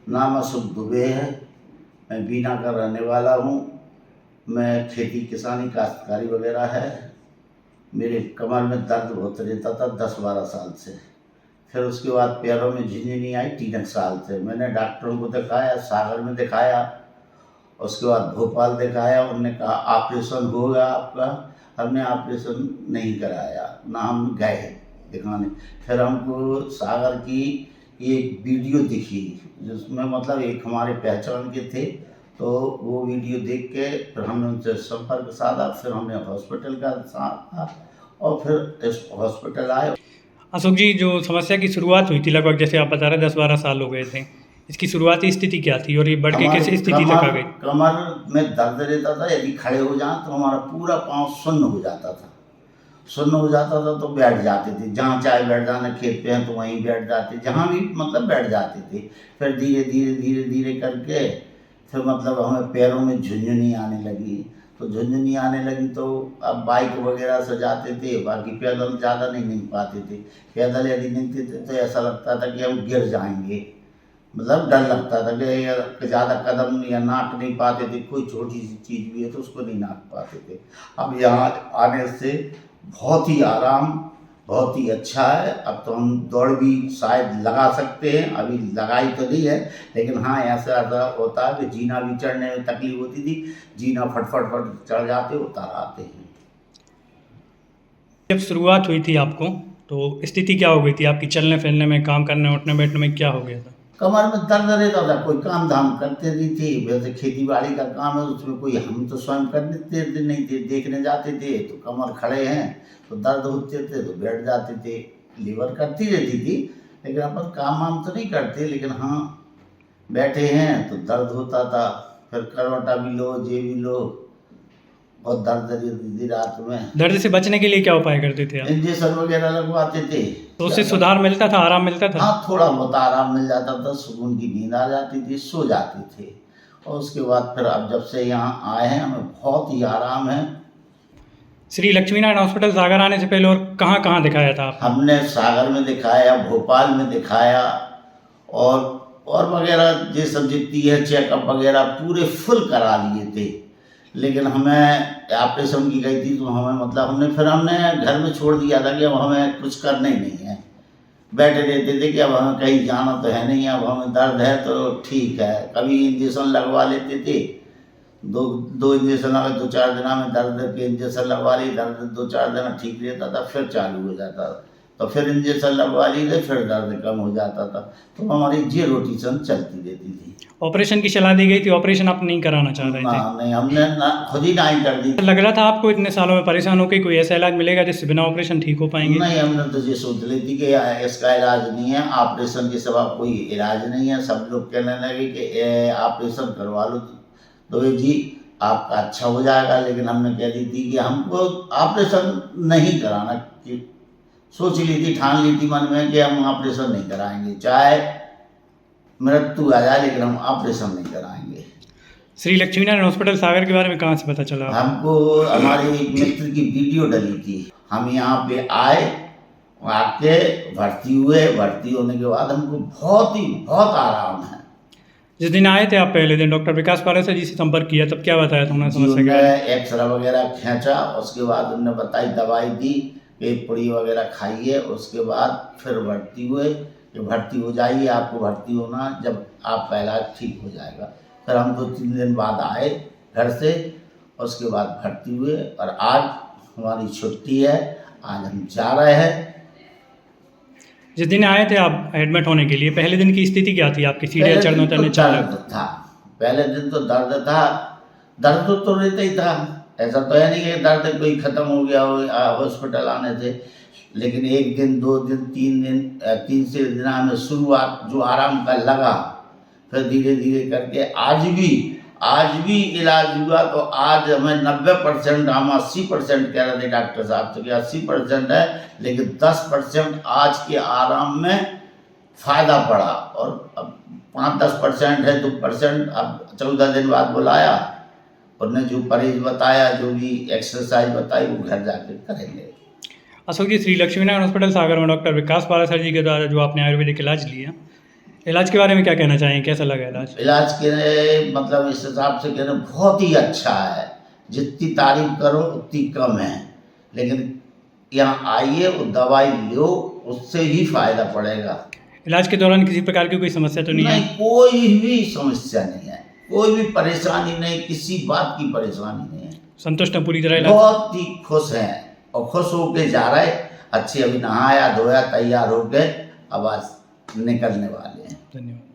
नाम अशोक दुबे है। मैं बीना का रहने वाला हूँ। मैं खेती किसानी काश्तकारी वगैरह है। मेरे कमर में दर्द बहुत रहता था 10-12 साल से। फिर उसके बाद पैरों में झिंझनी आई 3 साल से। मैंने डॉक्टरों को दिखाया, सागर में दिखाया, उसके बाद भोपाल दिखाया। उन्होंने कहा ऑपरेशन होगा आपका। हमने ऑपरेशन नहीं कराया, ना हम गए दिखाने। फिर हमको सागर की एक वीडियो दिखी जिसमें मतलब एक हमारे पहचान के थे, तो वो वीडियो देख के फिर हमने उनसे संपर्क साधा। फिर हमने हॉस्पिटल का साधा और फिर इस हॉस्पिटल आए। अशोक जी, जो समस्या की शुरुआत हुई थी लगभग जैसे आप बता रहे 10-12 साल हो गए थे, इसकी शुरुआती स्थिति क्या थी और ये बढ़ के किस हमारी स्थिति तक आ गई? कमर में दर्द रहता था। यदि खड़े हो जाएं तो हमारा पूरा पाँव सुन्न हो जाता था। सुन्न हो जाता था तो बैठ जाते थे, जहाँ चाहे बैठ जाना, खेत पे हैं तो वहीं बैठ जाते, जहाँ भी मतलब बैठ जाते थे। फिर धीरे धीरे धीरे धीरे करके फिर मतलब हमें पैरों में झुंझुनी आने लगी। तो झुंझुनी आने लगी तो अब बाइक वगैरह से जाते थे, बाकी पैदल ज़्यादा नहीं पाते थे। पैदल यदि निकलते थे तो ऐसा लगता था कि हम गिर जाएंगे, मतलब डर लगता था कि ज़्यादा कदम या नाप नहीं पाते थे। कोई छोटी सी चीज़ भी है तो उसको नहीं नाप पाते थे। अब यहाँ आने से बहुत ही आराम, बहुत ही अच्छा है। अब तो हम दौड़ भी शायद लगा सकते हैं, अभी लगाई तो नहीं है, लेकिन हाँ ऐसा ऐसा होता है कि जीना भी चढ़ने में तकलीफ होती थी, जीना फट चढ़ जाते, उतार आते हैं। जब शुरुआत हुई थी आपको तो स्थिति क्या हो गई थी आपकी? चलने फिरने में, काम करने उठने बैठने में क्या हो गया था? कमर में दर्द रहता था, कोई काम धाम करते नहीं थे। वैसे खेती बाड़ी का काम है, उसमें कोई हम तो स्वयं करते नहीं थे, देखने जाते थे तो कमर खड़े हैं तो दर्द होते थे तो बैठ जाते थे। लीवर करती रहती थी, लेकिन अपन काम वाम तो नहीं करते, लेकिन हाँ बैठे हैं तो दर्द होता था। फिर करवटा भी लो, जे भी लो, बहुत दर्द रहती थी रात में। दर्द से बचने के लिए क्या उपाय करते थे आप? इंजेक्शन वगैरह लगवाते थे। तो उससे सुधार मिलता था, आराम मिलता था? हाँ, थोड़ा बहुत आराम मिल जाता था, सुकून की नींद आ जाती थी, सो जाते थे। और उसके बाद फिर अब जब से यहाँ आए हैं हमें बहुत ही आराम है। श्री लक्ष्मीनारायण हॉस्पिटल सागर आने से पहले और कहाँ कहाँ दिखाया था आपने? हमने सागर में दिखाया, भोपाल में दिखाया, और वगैरह ये सब जितनी है चेकअप वगैरह पूरे फुल करा लिए थे। लेकिन हमें ऑपरेशन की गई थी तो हमें मतलब हमने घर में छोड़ दिया था कि अब हमें कुछ करना ही नहीं है। बैठे रहते थे कि अब हमें कहीं जाना तो है नहीं, अब हमें दर्द है तो ठीक है। कभी इंजेक्शन लगवा लेते थे, दो इंजेक्शन लगा, 2-4 दिन में दर्द के इंजेक्शन लगवा लिए, दर्द 2-4 दिन ठीक रहता था, फिर चालू हो जाता था, तो फिर इंजेक्शन लगवा लिए, फिर दर्द कम हो जाता था। तो हमारी ये रोटेशन चलती रहती थी। ऑपरेशन की सलाह दी गई थी, ऑपरेशन आप नहीं कराना चाह रहे थे? नहीं, हमने ना खुद ही नहीं कर दी। लग रहा था आपको इतने सालों में परेशान होकर कोई ऐसा इलाज मिलेगा जिससे बिना ऑपरेशन ठीक हो पाएंगे? नहीं, हमने तो ये सोच ली थी कि इसका इलाज नहीं है, ऑपरेशन के सिवा कोई इलाज नहीं है। सब लोग कहने लगे कि ऑपरेशन करवा लो तो जी आपका अच्छा हो जाएगा, लेकिन हमने कह दी थी कि हमको ऑपरेशन नहीं कराना। कि सोच ली थी, ठान ली थी मन में कि हम ऑपरेशन नहीं कराएंगे, चाहे मृत्यु आ जाए, लेकिन हम ऑपरेशन नहीं कराएंगे। श्री लक्ष्मीनारायण हॉस्पिटल सागर के बारे में कहाँ से पता चला? हमको हमारे एक मित्र की वीडियो डली थी, हम यहाँ पे आए, आके भर्ती हुए। भर्ती होने के बाद हमको बहुत आराम है। जिस दिन आए थे आप पहले दिन डॉक्टर विकास पारासर जी से संपर्क किया तब क्या बताया था उन्होंने समस्या के बारे में? एक्सरे वगैरह खींचा, उसके बाद उन्होंने बताई, दवाई दी कि पुड़ी वगैरह खाइए। उसके बाद फिर भर्ती हुए कि भर्ती हो जाइए, आपको भर्ती होना जब आपका इलाज ठीक हो जाएगा। फिर हम 2-3 दिन बाद आए घर से, उसके बाद भर्ती हुए और आज हमारी छुट्टी है, आज हम जा रहे हैं। जिस दिन आए थे आप एडमिट होने के लिए, पहले दिन की स्थिति क्या थी आपकी? सीढ़ियाँ चढ़ने उतरने दर्द था, पहले दिन तो दर्द था। दर्द तो रहता ही था, ऐसा तो है नहीं कि दर्द कोई ख़त्म हो गया हो हॉस्पिटल आने से। लेकिन 1 दिन 2 दिन 3 दिन 3 से दिन में शुरुआत जो आराम का लगा, फिर धीरे धीरे करके आज भी इलाज हुआ। तो आज हमें 90%, हम 80% कह रहे थे डॉक्टर साहब से कि 80% है, लेकिन 10% आज के आराम में फ़ायदा पड़ा। और अब 5-10% है, 2% अब 14 दिन बाद बुलाया, उन्होंने जो परहेज बताया, जो भी एक्सरसाइज बताई, वो घर जाके करेंगे। अशोक जी, श्री लक्ष्मीनारायण हॉस्पिटल सागर में डॉक्टर विकास पारासर जी के द्वारा जो आपने आयुर्वेदिक इलाज लिया, इलाज के बारे में क्या कहना चाहेंगे, कैसा लगा इलाज? इलाज के मतलब इस हिसाब से कहना बहुत ही अच्छा है, जितनी तारीफ करो उतनी कम है। लेकिन यहाँ आइए, वो दवाई लो, उससे ही फायदा पड़ेगा। इलाज के दौरान किसी प्रकार की कोई समस्या तो नहीं नहीं, है? कोई भी समस्या नहीं है, कोई भी परेशानी नहीं, किसी बात की परेशानी नहीं है। संतुष्ट हैं पूरी तरह इलाज? बहुत ही खुश हैं और खुश होके जा रहे। अच्छी अभी नहाया धोया तैयार होके अब आज निकलने वाले हैं। धन्यवाद।